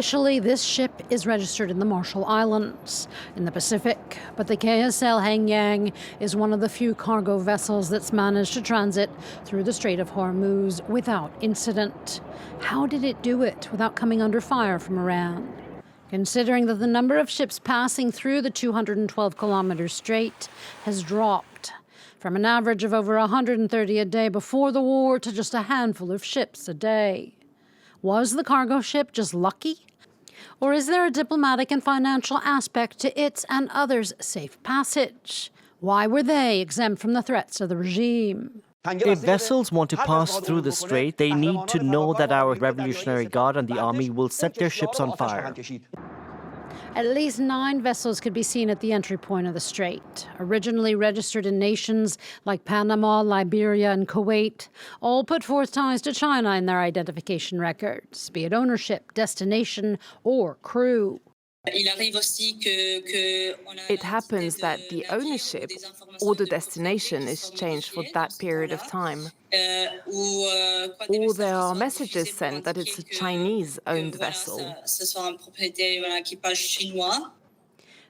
Officially, this ship is registered in the Marshall Islands in the Pacific, but the Kasel Hangyang is one of the few cargo vessels that's managed to transit through the Strait of Hormuz without incident. How did it do it without coming under fire from Iran? Considering that the number of ships passing through the 212-kilometer strait has dropped from an average of over 130 a day before the war to just a handful of ships a day. Was the cargo ship just lucky? Or is there a diplomatic and financial aspect to its and others' safe passage? Why were they exempt from the threats of the regime? If vessels want to pass through the strait, they need to know that our Revolutionary Guard and the army will set their ships on fire. At least 9 vessels could be seen at the entry point of the strait, originally registered in nations like Panama, Liberia, and Kuwait, all put forth ties to China in their identification records, be it ownership, destination, or crew. It happens that the ownership or the destination is changed for that period of time. Or there are messages sent that it's a Chinese-owned vessel.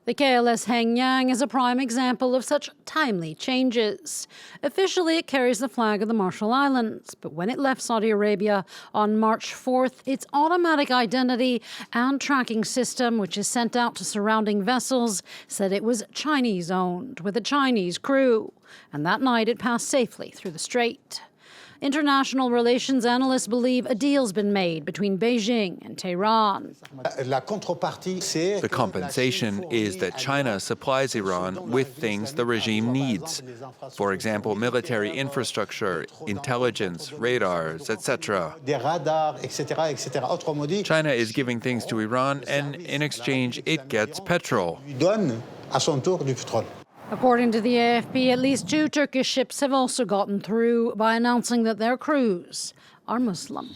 The Kasel Hangyang is a prime example of such timely changes. Officially, it carries the flag of the Marshall Islands, but when it left Saudi Arabia on March 4th, its automatic identity and tracking system, which is sent out to surrounding vessels, said it was Chinese-owned, with a Chinese crew. And that night, it passed safely through the strait. International relations analysts believe a deal's been made between Beijing and Tehran. The compensation is that China supplies Iran with things the regime needs. For example, military infrastructure, intelligence, radars, etc. China is giving things to Iran, and in exchange, it gets petrol. According to the AFP, at least 2 Turkish ships have also gotten through by announcing that their crews are Muslim.